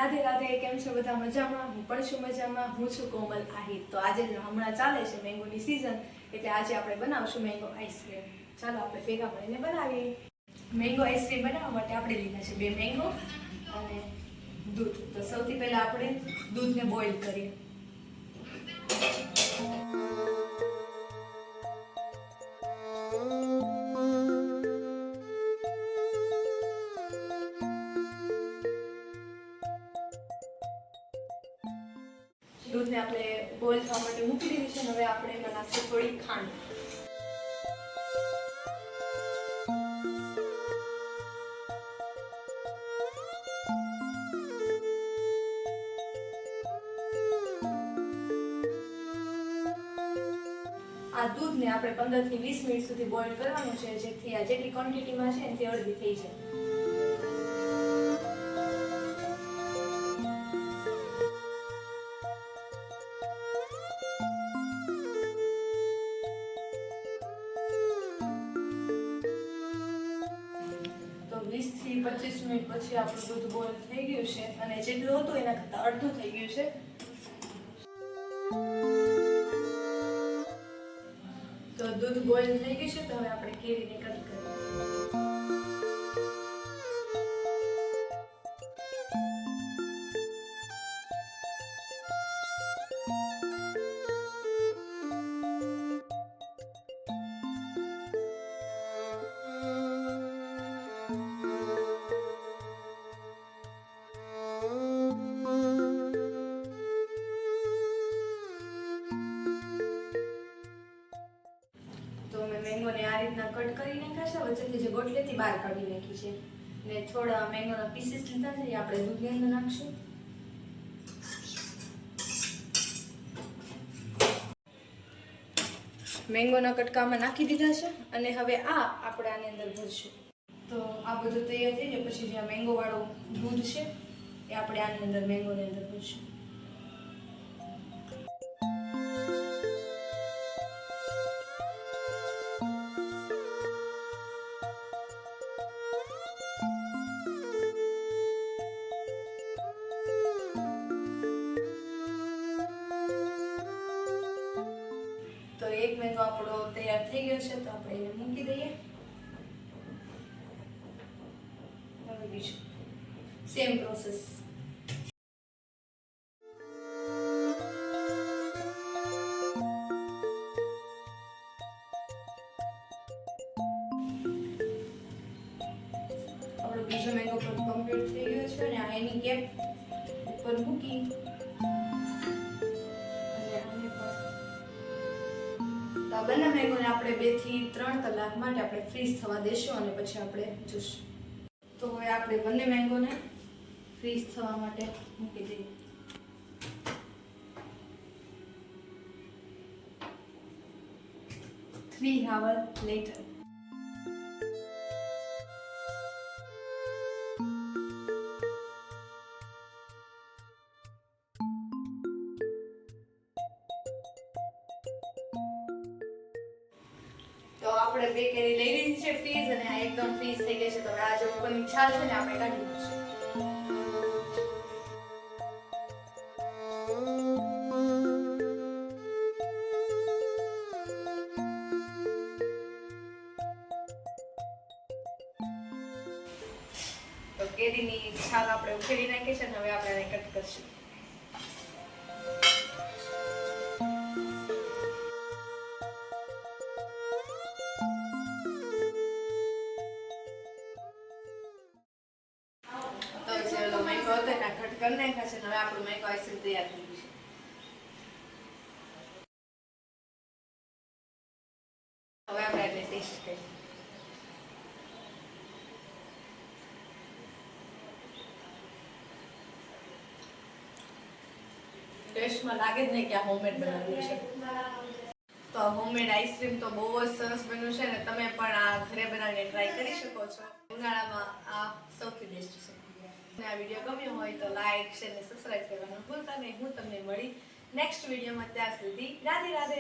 રાધે રાધે, કેમ છો બધા? મજામાં? હું પણ છું મજામાં. હું છું કોમલ આહિર. તો આજે હમણાં ચાલે છે મેંગોની સીઝન, એટલે આજે આપણે બનાવશું મેંગો આઈસ્ક્રીમ. ચાલો આપણે ભેગા મળીને બનાવીએ. મેંગો આઈસ્ક્રીમ બનાવવા માટે આપણે લીધા છે 2 મેંગો અને દૂધ. તો સૌથી પહેલા આપણે દૂધને બોઇલ કરીએ. દૂધને આપણે બોઇલ થવા માટે મૂકી દીધું છે. હવે આપણે એમાં નાખીશું થોડી ખાંડ. આ દૂધને આપણે 15 થી 20 મિનિટ સુધી બોઇલ કરવાનું છે, જેથી આ જેટલી ક્વોન્ટિટીમાં છે એનાથી અડધી થઈ જાય. તો 20 થી 25 મિનિટ પછી આપણું દૂધ બોઇલ થઈ ગયું છે અને જેટલું હતું એના કરતાં અડધું થઈ ગયું છે. તો દૂધ બોઇલ થઈ ગયું છે. તો હવે આપણે કેરીને કટ કરીએ. મેંગોને આ રીતના કટ કરી નાખ્યા છે. વચ્ચેથી જે ગોટલી હતી બહાર કાઢી નાખી છે ને થોડા મેંગોના પીસીસ લીધા છે, એ આપણે દૂધની અંદર નાખશું. મેંગોના કટકામાં નાખી દીધા છે અને હવે આપણે આની અંદર ભરશું. તો આ બધું તૈયાર થઈ જાય પછી જે મેંગો વાળું દૂધ છે એ આપણે આની અંદર મેંગોની અંદર ભરશું. તો એક મેંગો આપણો તૈયાર થઈ ગયો છે, તો આપણે એને મૂકી દઈએ. હવે બીજું સેમ પ્રોસેસ. આપણો બીજો મેંગો પણ કમ્પ્લીટ થઈ ગયો છે અને આ એની કેપ ઉપર મૂકી આ બંને મેંગોને આપણે 2 થી 3 કલાક માટે આપણે ફ્રીઝ થવા દેશું અને પછી આપણે જોશું. તો હવે આપણે બંને મેંગોને ફ્રીઝ થવા માટે મૂકી દઈએ. Three hours later. તો આપણે 2 કેરી લઈ લીધી છે ફ્રીઝ અને આ એકદમ ફ્રીઝ થઈ ગઈ છે. તો આ જે ઉપરની છાલ છે ને આપણે કાઢી નાખીશું. તો કેરીની છાલ આપણે ઉખેડી નાખી છે અને હવે આપણે એને કટ કરશું. મેંગો હતો એના કટ કરી નાખ્યા છે. હવે આપણું મેંગો આઈસ્ક્રીમ તૈયાર થઈ ગયું છે. હવે આપણે એને ટેસ્ટ કરીએ. ટેસ્ટમાં લાગે જ નહીં કે આ હોમમેડ બનાવ્યું છે. તો હોમમેડ આઈસ્ક્રીમ તો બહુ જ સરસ બન્યું છે અને તમે પણ આ ઘરે બનાવીને ટ્રાય કરી શકો છો. ઉનાળામાં આ સૌથી બેસ્ટ છે. આ વિડીયો ગમ્યો હોય તો લાઈક, શેર અને સબસ્ક્રાઇબ કરવાનું ભૂલતા નહીં. હું તમને મળી નેક્સ્ટ વિડીયોમાં. ત્યાં સુધી રાધે રાધે.